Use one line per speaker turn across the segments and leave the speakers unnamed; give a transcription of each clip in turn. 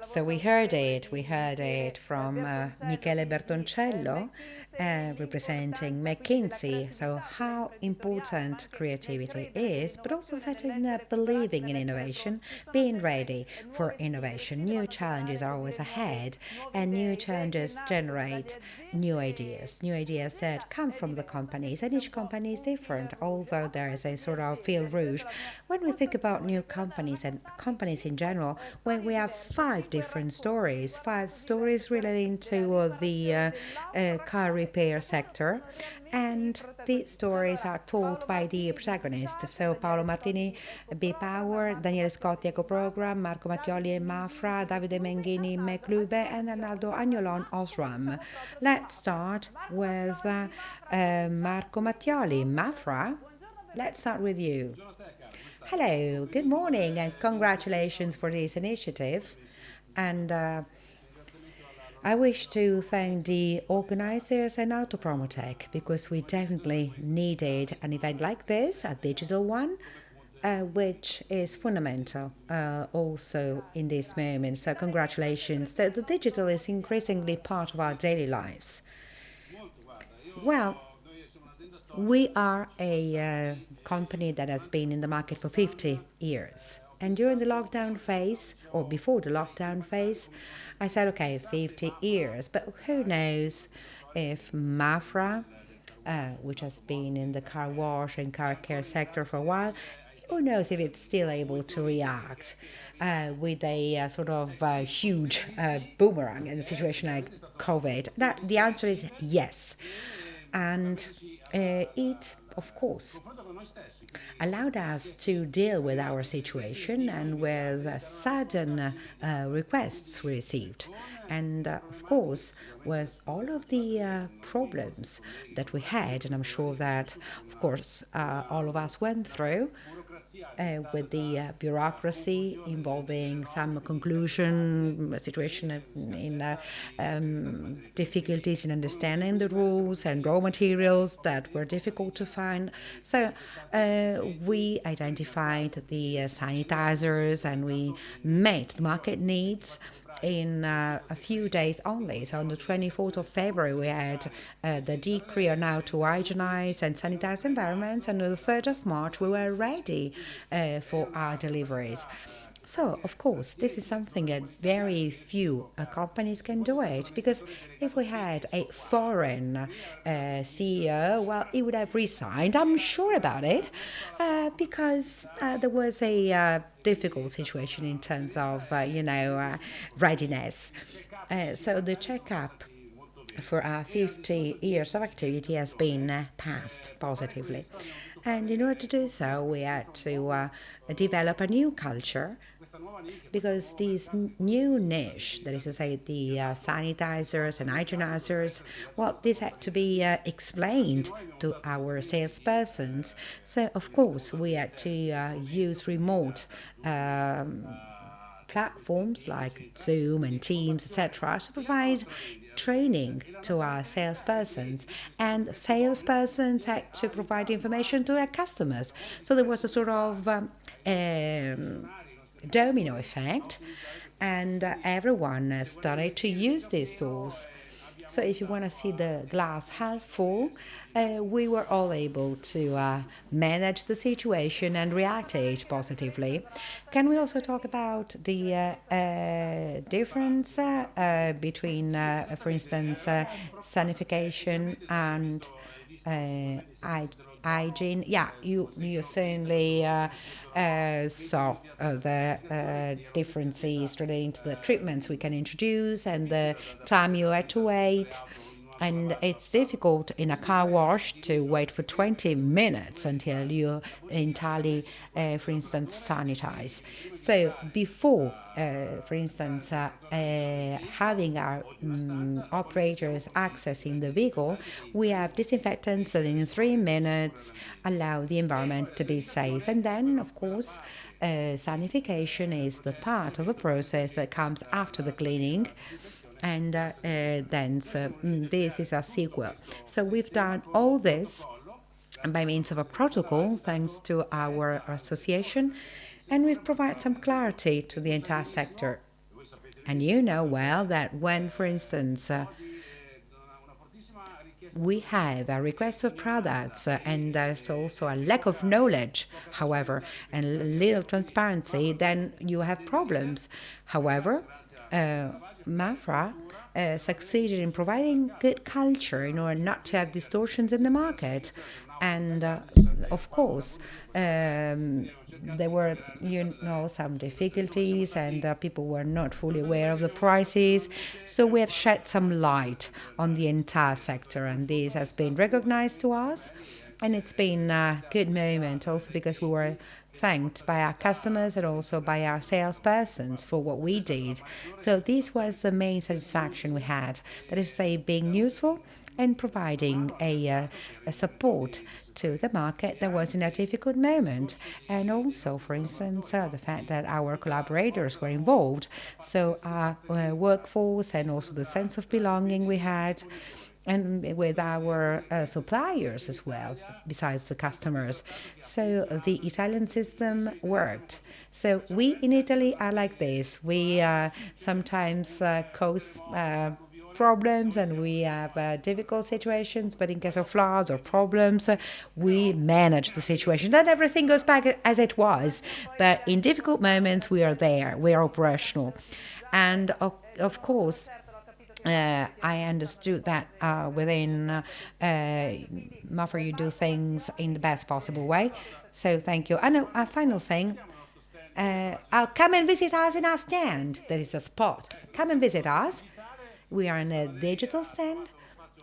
So we heard it from Michele Bertoncello, representing McKinsey. So how important creativity is, but also the fact that believing in innovation, being ready for innovation. New challenges are always ahead, and new challenges generate new ideas. New ideas that come from the companies, and each company is different, although there is a sort of fil rouge. When we think about new companies and companies in general, when we have five stories relating to the car repair sector, and the stories are told by the protagonists. So Paolo Martini, B Power, Daniele Scotti, Ecoprogram, Marco Mattioli and Ma-Fra, Davide Menghini, Meclube, and Arnaldo, Agnolon, Osram. Let's start with Marco Mattioli. Ma-Fra, let's start with you. Hello, good morning, and congratulations for this initiative. And I wish to thank the organizers and Autopromotec because we definitely needed an event like this, a digital one, which is fundamental also in this moment. So, congratulations. So, the digital is increasingly part of our daily lives. Well, we are a company that has been in the market for 50 years. And during the lockdown phase, or before the lockdown phase, I said, okay, 50 years, but who knows if Ma-Fra, which has been in the car wash and car care sector for a while, who knows if it's still able to react with a sort of huge boomerang in a situation like COVID? The answer is yes. And it, of course, allowed us to deal with our situation and with sudden requests we received. And of course, with all of the problems that we had, and I'm sure that, of course, all of us went through, with the bureaucracy involving some conclusion situation in difficulties in understanding the rules and raw materials that were difficult to find. So we identified the sanitizers and we met the market needs in a few days only. So on the 24th of February, we had the decree on how to hygienize and sanitize environments, and on the 3rd of March, we were ready for our deliveries. So, of course, this is something that very few companies can do it, because if we had a foreign CEO, well, he would have resigned, I'm sure about it, because there was a difficult situation in terms of, readiness. So the checkup for our 50 years of activity has been passed positively. And in order to do so, we had to develop a new culture, because this new niche, that is to say the sanitizers and hygienizers, well, this had to be explained to our salespersons. So, of course, we had to use remote platforms like Zoom and Teams, etc., to provide training to our salespersons, and salespersons had to provide information to their customers. So there was a sort of domino effect, and everyone started to use these tools. So if you want to see the glass half full, we were all able to manage the situation and react to it positively. Can we also talk about the difference between, for instance, sanification and hygiene? Yeah, you certainly saw the differences relating to the treatments we can introduce and the time you had to wait. And it's difficult in a car wash to wait for 20 minutes until you entirely, for instance, sanitize. So before, for instance, having our operators accessing the vehicle, we have disinfectants that in 3 minutes allow the environment to be safe. And then, of course, sanification is the part of the process that comes after the cleaning, and then this is a sequel. So we've done all this by means of a protocol, thanks to our association, and we've provided some clarity to the entire sector. And you know well that when, for instance, we have a request of products and there's also a lack of knowledge, however, and little transparency, then you have problems. However, Ma-Fra succeeded in providing good culture in order not to have distortions in the market. And of course, there were, some difficulties, and people were not fully aware of the prices. So we have shed some light on the entire sector, and this has been recognized to us. And it's been a good moment also because we were thanked by our customers and also by our salespersons for what we did. So this was the main satisfaction we had. That is to say, being useful and providing a support to the market that was in a difficult moment. And also, for instance, the fact that our collaborators were involved. So our workforce and also the sense of belonging we had, and with our suppliers as well, besides the customers. So the Italian system worked. So we in Italy are like this. We sometimes cause problems, and we have difficult situations, but in case of flaws or problems, we manage the situation. Not everything goes back as it was, but in difficult moments, we are there, we are operational. And of course, I understood that within Ma-Fra you do things in the best possible way. So thank you. And a final thing, come and visit us in our stand. There is a spot. Come and visit us. We are in a digital stand,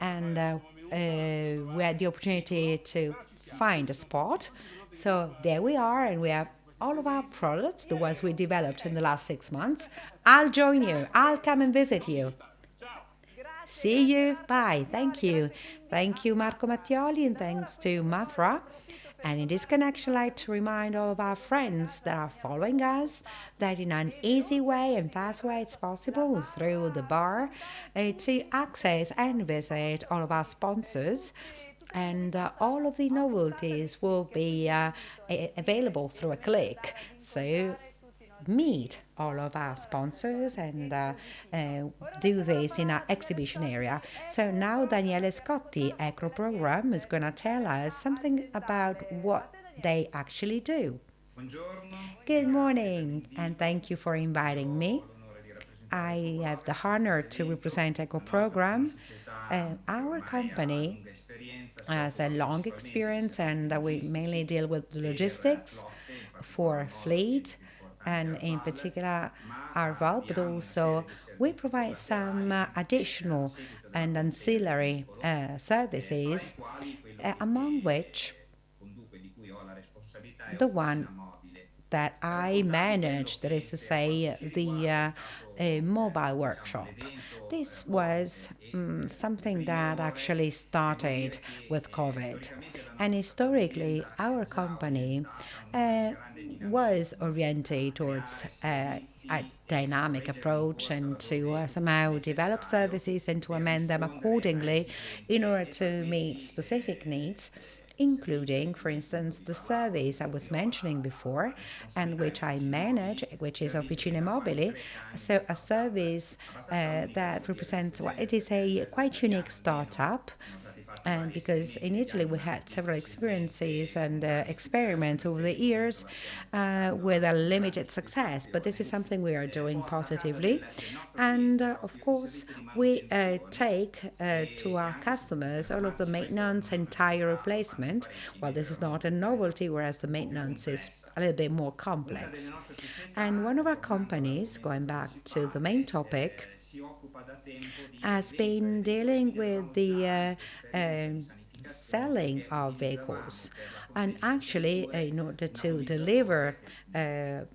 and we had the opportunity to find a spot. So there we are, and we have all of our products, the ones we developed in the last 6 months. I'll join you. I'll come and visit you. See you. Bye. Thank you. Thank you, Marco Mattioli, and thanks to Ma-Fra. And in this connection, I'd like to remind all of our friends that are following us that in an easy way and fast way it's possible through the bar to access and visit all of our sponsors. And all of the novelties will be available through a click. So meet all of our sponsors and do this in our exhibition area. So now Daniele Scotti, Ecoprogram, is going to tell us something about what they actually do. Good morning, and thank you for inviting me. I have the honor to represent Ecoprogram. Our company has a long experience, and we mainly deal with logistics for fleet, and in particular Arval, but also we provide some additional and ancillary services, among which the one that I manage, that is to say, the mobile workshop. This was something that actually started with COVID. And historically, our company was oriented towards a dynamic approach and to somehow develop services and to amend them accordingly in order to meet specific needs, including, for instance, the service I was mentioning before and which I manage, which is Officine Mobili. So a service that represents, well, it is a quite unique startup. And because in Italy we had several experiences and experiments over the years with a limited success, but this is something we are doing positively. And of course, we take to our customers all of the maintenance and tire replacement. Well, this is not a novelty, whereas the maintenance is a little bit more complex. And one of our companies, going back to the main topic, has been dealing with the selling of vehicles. And actually, in order to deliver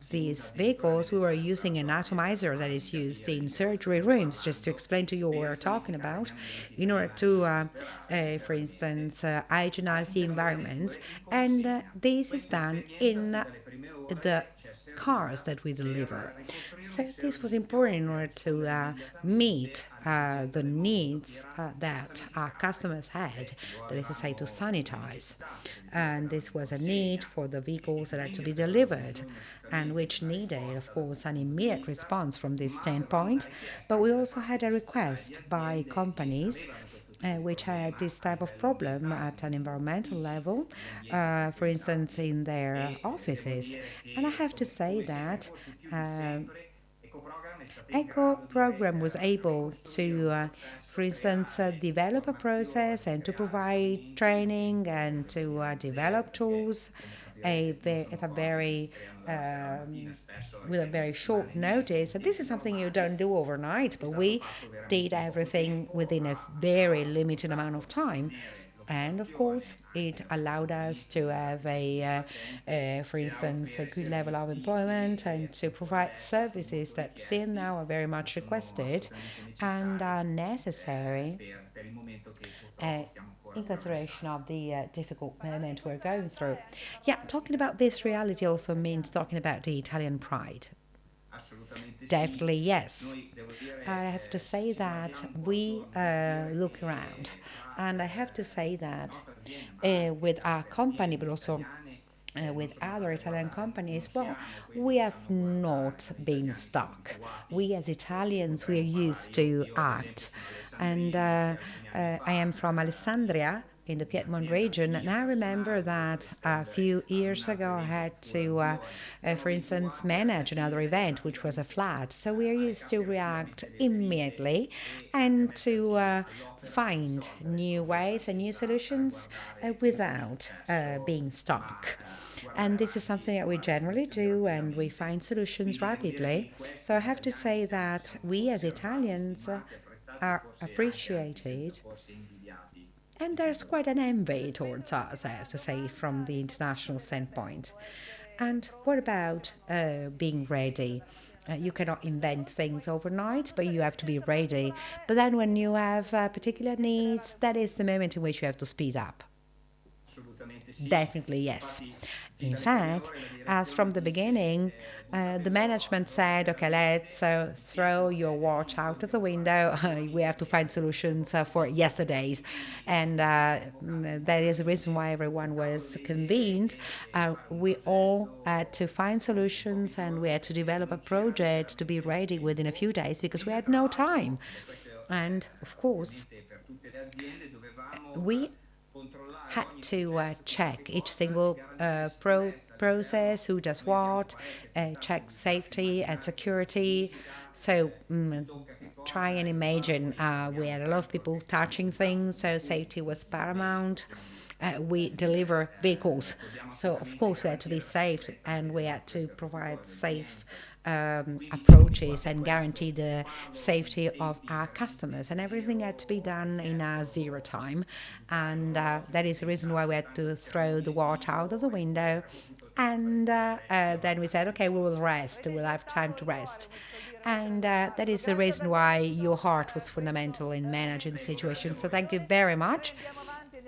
these vehicles, we were using an atomizer that is used in surgery rooms, just to explain to you what we're talking about, in order to, for instance, hygienize the environments. And this is done in the cars that we deliver. So this was important in order to meet the needs that our customers had, that is to say, to sanitize. And this was a need for the vehicles that had to be delivered, and which needed, of course, an immediate response from this standpoint. But we also had a request by companies which had this type of problem at an environmental level, for instance, in their offices. And I have to say that Ecoprogram was able to, for instance, develop a process and to provide training and to develop tools at a very with a very short notice. And this is something you don't do overnight, but we did everything within a very limited amount of time. And of course, it allowed us to have for instance, a good level of employment and to provide services that still now are very much requested and are necessary in consideration of the difficult moment we're going through. Yeah, talking about this reality also means talking about the Italian pride. Definitely, yes. I have to say that we look around, and I have to say that with our company, but also with other Italian companies, well, we have not been stuck. We as Italians, we are used to act. And I am from Alessandria in the Piedmont region, and I remember that a few years ago I had to, for instance, manage another event, which was a flood. So we are used to react immediately and to find new ways and new solutions without being stuck. And this is something that we generally do, and we find solutions rapidly. So I have to say that we as Italians are appreciated, and there's quite an envy towards us, I have to say, from the international standpoint. And what about being ready? You cannot invent things overnight, but you have to be ready. But then when you have particular needs, that is the moment in which you have to speed up. Definitely, yes. In fact, as from the beginning, the management said, okay, let's throw your watch out of the window. We have to find solutions for yesterdays. And that is the reason why everyone was convened. We all had to find solutions, and we had to develop a project to be ready within a few days because we had no time. And of course, we had to check each single process, who does what, check safety and security. So try and imagine we had a lot of people touching things, so safety was paramount. We deliver vehicles, so of course we had to be safe, and we had to provide safe approaches and guarantee the safety of our customers, and everything had to be done in a zero time. And that is the reason why we had to throw the watch out of the window. And then we said, okay, we will rest, we'll have time to rest. And that is the reason why your heart was fundamental in managing the situation. So thank you very much.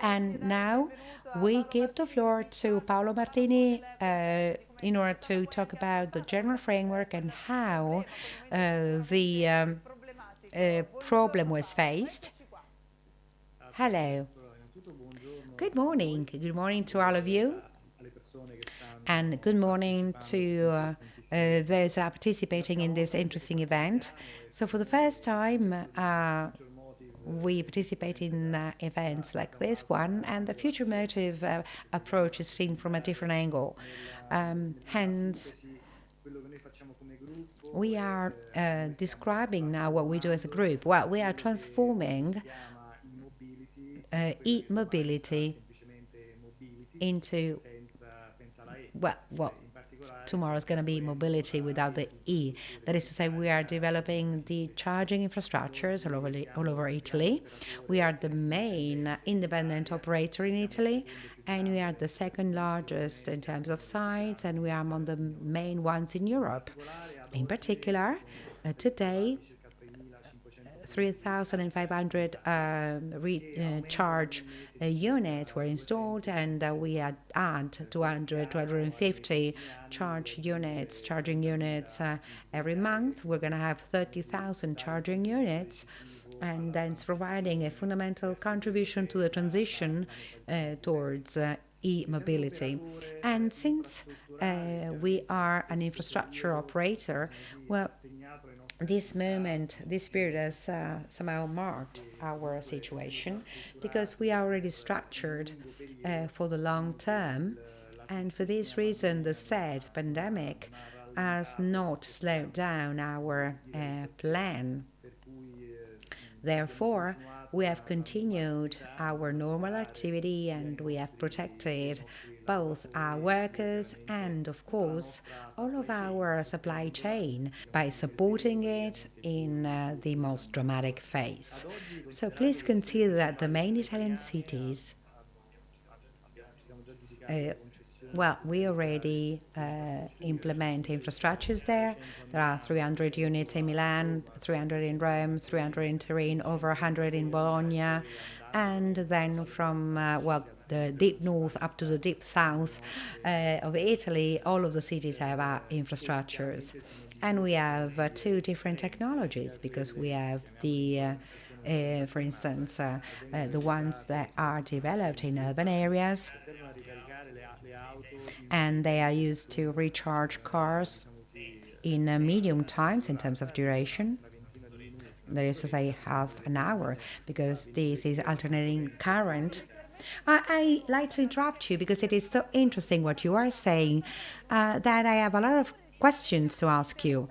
And now we give the floor to Paolo Martini in order to talk about the general framework and how the problem was faced. Hello. Good morning. Good morning to all of you. And good morning to those that are participating in this interesting event. So for the first time, we participate in events like this one, and the future motive approach is seen from a different angle. Hence, we are describing now what we do as a group. Well, we are transforming e-mobility into, well, what tomorrow is going to be mobility without the E. That is to say, we are developing the charging infrastructures all over Italy. We are the main independent operator in Italy, and we are the second largest in terms of sites, and we are among the main ones in Europe. In particular, today, 3,500 charge units were installed, and we add 250 charging units every month. We're going to have 30,000 charging units, and then it's providing a fundamental contribution to the transition towards e-mobility. And since we are an infrastructure operator, well, this moment, this period has somehow marked our situation because we are already structured for the long term. And for this reason, the said pandemic has not slowed down our plan. Therefore, we have continued our normal activity and we have protected both our workers and, of course, all of our supply chain by supporting it in the most dramatic phase. So please consider that the main Italian cities well, we already implement infrastructures there. There are 300 units in Milan, 300 in Rome, 300 in Turin, over 100 in Bologna, and then from, well, the deep north up to the deep south of Italy, all of the cities have infrastructures. And we have two different technologies because we have the for instance, the ones that are developed in urban areas, and they are used to recharge cars in medium times in terms of duration. That is to say, half an hour, because this is alternating current. I like to interrupt you because it is so interesting what you are saying that I have a lot of questions to ask you.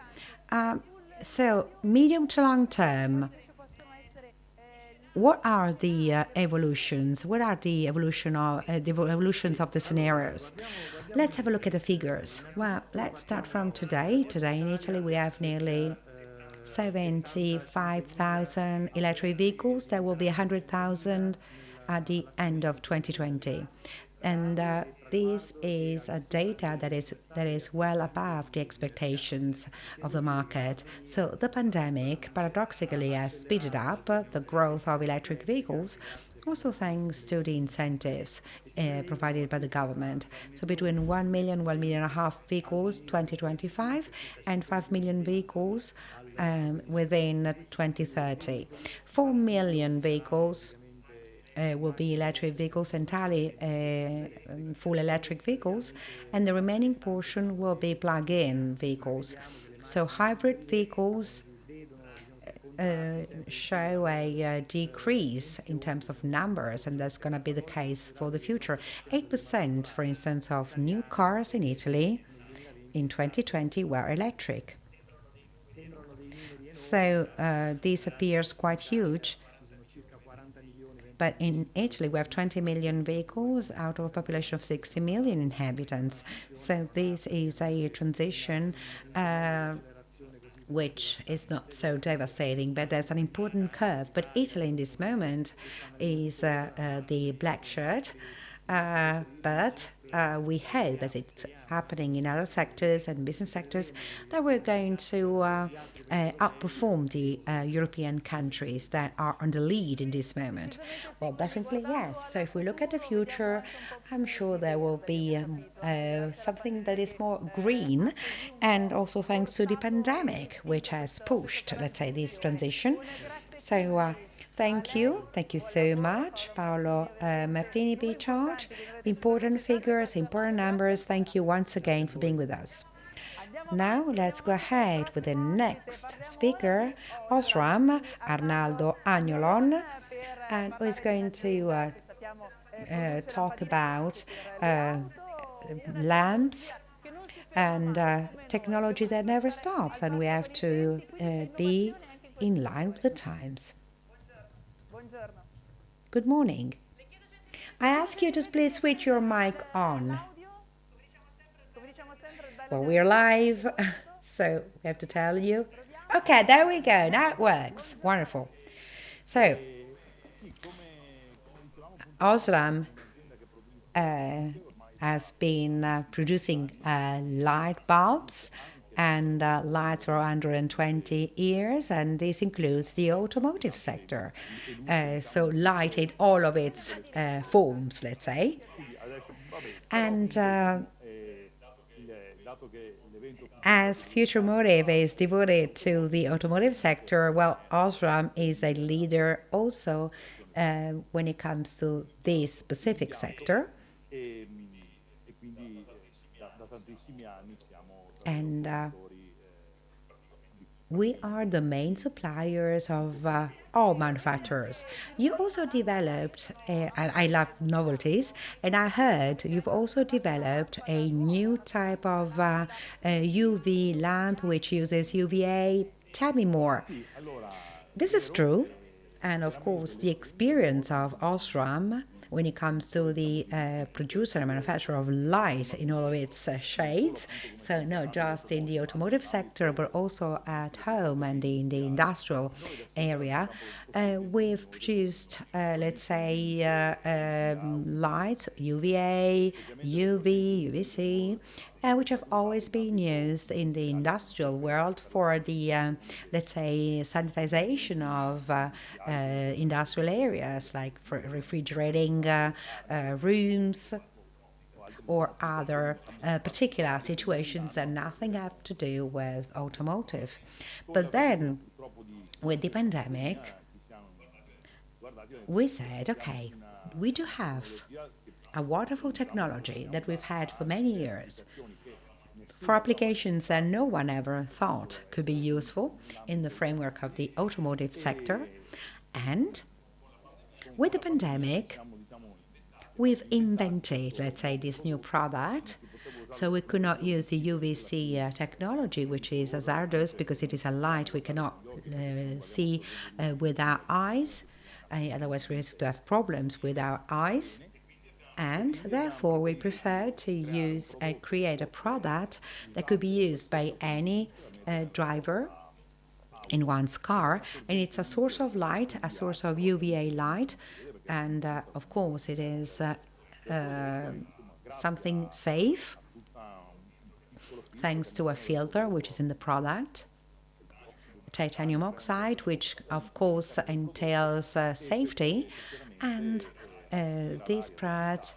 So, medium to long term, what are the evolutions? What are the evolutions of the scenarios? Let's have a look at the figures. Well, let's start from today. Today in Italy, we have nearly 75,000 electric vehicles. There will be 100,000 at the end of 2020. And this is a data that is well above the expectations of the market. So the pandemic, paradoxically, has speeded up the growth of electric vehicles, also thanks to the incentives provided by the government. So between 1 million, 1.5 million vehicles 2025 and 5 million vehicles within 2030. 4 million vehicles will be electric vehicles, entirely full electric vehicles, and the remaining portion will be plug-in vehicles. So hybrid vehicles show a decrease in terms of numbers, and that's going to be the case for the future. 8%, for instance, of new cars in Italy in 2020 were electric. So this appears quite huge. But in Italy, we have 20 million vehicles out of a population of 60 million inhabitants. So this is a transition which is not so devastating, but there's an important curve. But Italy in this moment is the black shirt, but we hope, as it's happening in other sectors and business sectors, that we're going to outperform the European countries that are on the lead in this moment. Well, definitely yes. So if we look at the future, I'm sure there will be something that is more green, and also thanks to the pandemic, which has pushed, let's say, this transition. So thank you so much, Paolo Martini, be charged. Important figures, important numbers. Thank you once again for being with us. Now let's go ahead with the next speaker, Osram, Arnaldo Agnolon, and who is going to talk about lamps and technology that never stops, and we have to be in line with the times. Good morning. I ask you to please switch your mic on. Well, we're live, so we have to tell you. Okay, there we go. Now it works. Wonderful. So, Osram has been producing light bulbs and lights for 120 years, and this includes the automotive sector. So light in all of its forms, let's say. And as Futuremotive is devoted to the automotive sector, well, Osram is a leader also when it comes to this specific sector. And we are the main suppliers of all manufacturers. You also developed, and I love novelties, and I heard you've also developed a new type of UV lamp which uses UVA. Tell me more. This is true. And of course, the experience of Osram when it comes to the producer and manufacturer of light in all of its shades. So not just in the automotive sector, but also at home and in the industrial area. We've produced, let's say, lights, UVA, UV, UVC, which have always been used in the industrial world for the, let's say, sanitization of industrial areas, like for refrigerating rooms or other particular situations that nothing have to do with automotive. But then, with the pandemic, we said, okay, we do have a wonderful technology that we've had for many years for applications that no one ever thought could be useful in the framework of the automotive sector. And with the pandemic, we've invented, let's say, this new product. So we could not use the UVC technology, which is hazardous because it is a light we cannot see with our eyes. Otherwise, we risk to have problems with our eyes. And therefore, we prefer to create a product that could be used by any driver in one's car. And it's a source of light, a source of UVA light. And of course, it is something safe, thanks to a filter which is in the product. Titanium oxide, which of course entails safety, and this product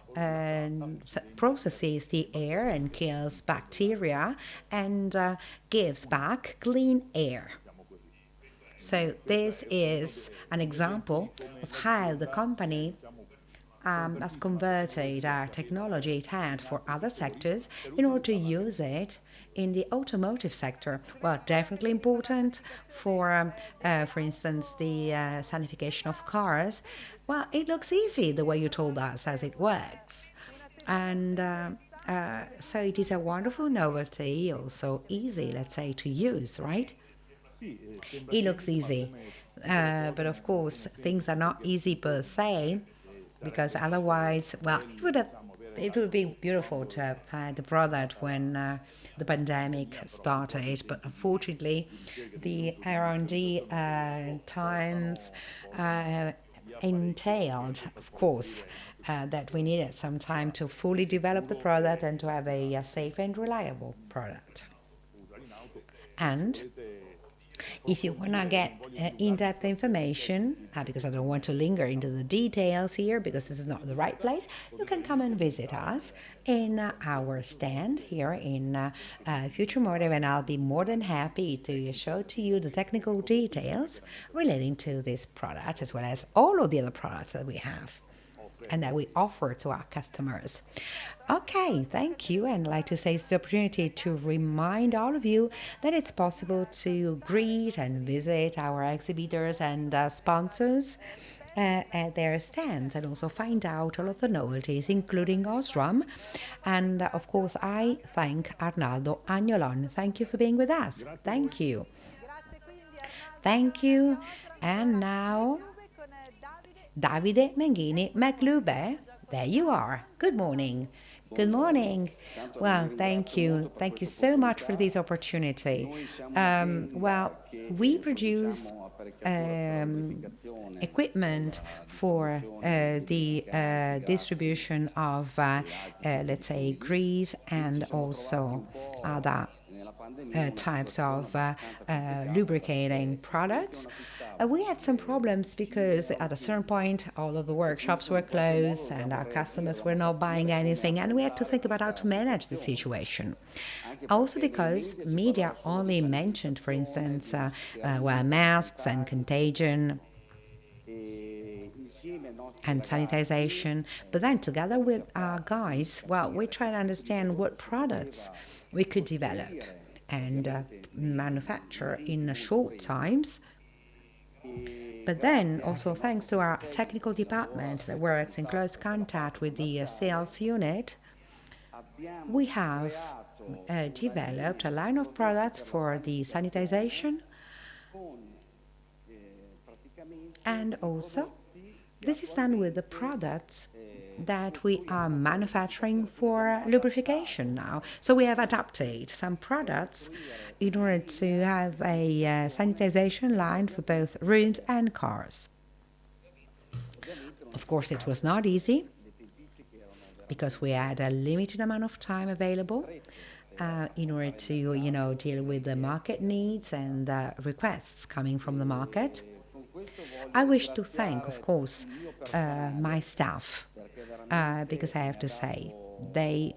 processes the air and kills bacteria and gives back clean air. So this is an example of how the company has converted our technology it had for other sectors in order to use it in the automotive sector. Well, definitely important for instance, the sanification of cars. Well, it looks easy the way you told us as it works. And so it is a wonderful novelty, also easy, let's say, to use, right? It looks easy. But of course, things are not easy per se, because otherwise, well, it would be beautiful to have had the product when the pandemic started, but unfortunately, the R&D times entailed, of course, that we needed some time to fully develop the product and to have a safe and reliable product. And if you want to get in-depth information, because I don't want to linger into the details here because this is not the right place, you can come and visit us in our stand here in Futuremotive, and I'll be more than happy to show to you the technical details relating to this product, as well as all of the other products that we have and that we offer to our customers. Okay, thank you. And I'd like to say it's the opportunity to remind all of you that it's possible to greet and visit our exhibitors and sponsors at their stands, and also find out all of the novelties, including Osram. And of course, I thank Arnaldo Agnolon. Thank you for being with us. Thank you. Thank you. And now, Davide, Menghini, Meclube. There you are. Good morning. Good morning. Well, thank you. Thank you so much for this opportunity. Well, we produce equipment for the distribution of, let's say, grease and also other types of lubricating products. We had some problems because at a certain point all of the workshops were closed and our customers were not buying anything, and we had to think about how to manage the situation. Also because media only mentioned, for instance, well, masks and contagion and sanitization. But then together with our guys, well, we try to understand what products we could develop and manufacture in short times. But then also thanks to our technical department that works in close contact with the sales unit, we have developed a line of products for the sanitization, and also this is done with the products that we are manufacturing for lubrication now. So we have adapted some products in order to have a sanitization line for both rooms and cars. Of course, it was not easy because we had a limited amount of time available in order to, deal with the market needs and the requests coming from the market. I wish to thank, of course, my staff, because I have to say, they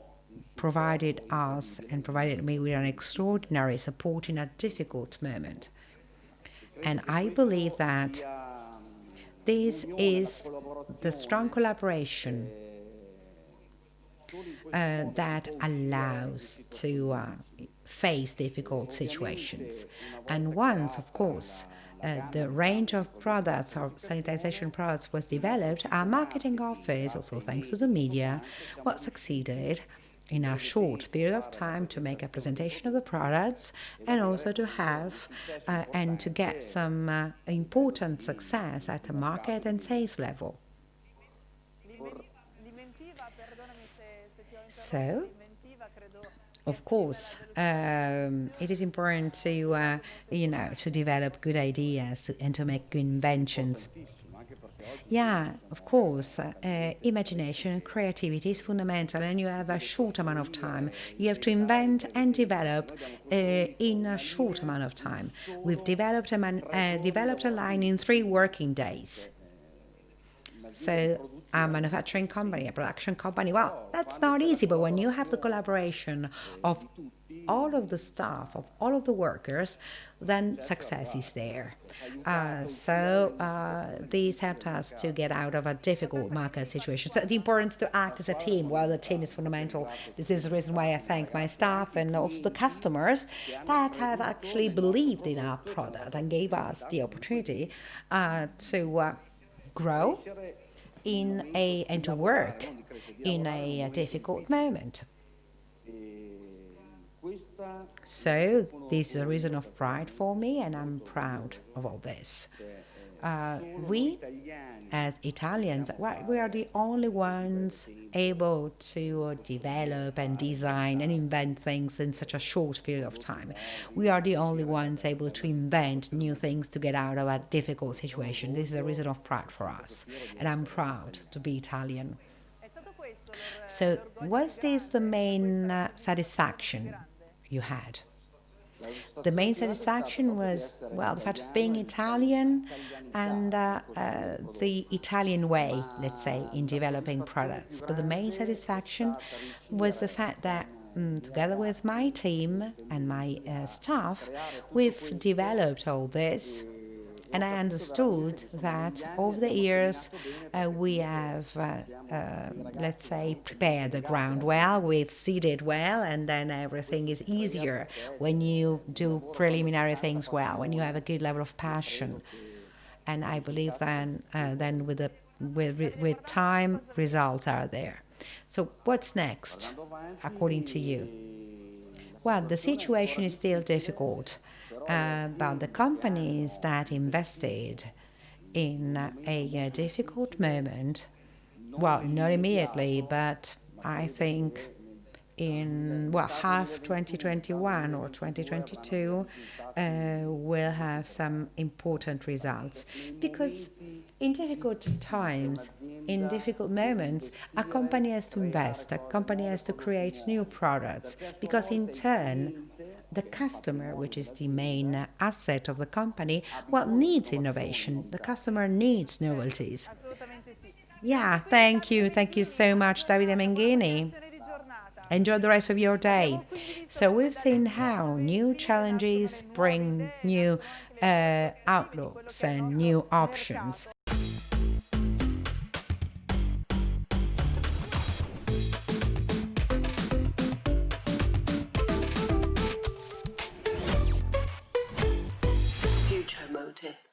provided us and provided me with an extraordinary support in a difficult moment. And I believe that this is the strong collaboration that allows to face difficult situations. And once, of course, the range of products, of sanitization products was developed, our marketing office, also thanks to the media, succeeded in a short period of time to make a presentation of the products and also to have and to get some important success at the market and sales level. So, of course, it is important to, to develop good ideas and to make good inventions. Yeah, of course, imagination and creativity is fundamental, and you have a short amount of time. You have to invent and develop in a short amount of time. We've developed a line in 3 working days. So a manufacturing company, a production company, that's not easy, but when you have the collaboration of all of the staff, of all of the workers, then success is there. These helped us to get out of a difficult market situation. So the importance to act as a team, the team is fundamental. This is the reason why I thank my staff and also the customers that have actually believed in our product and gave us the opportunity to grow and to work in a difficult moment. So this is a reason of pride for me, and I'm proud of all this. We, as Italians, we are the only ones able to develop and design and invent things in such a short period of time. We are the only ones able to invent new things to get out of a difficult situation. This is a reason of pride for us, and I'm proud to be Italian. So was this the main satisfaction you had? The main satisfaction was, the fact of being Italian and the Italian way, let's say, in developing products. But the main satisfaction was the fact that together with my team and my staff, we've developed all this. And I understood that over the years we have, let's say, prepared the ground well, we've seeded well, and then everything is easier when you do preliminary things well, when you have a good level of passion. And I believe then with time, results are there. So what's next, according to you? Well, the situation is still difficult. But the companies that invested in a difficult moment, not immediately, but I think in half 2021 or 2022 will have some important results, because in difficult times, in difficult moments, a company has to invest, a company has to create new products, because in turn the customer, which is the main asset of the company, well, needs innovation. The customer needs novelties. Yeah, thank you. Thank you so much, Davide Menghini. Enjoy the rest of your day. So we've seen how new challenges bring new outlooks and new options.
Future Motive.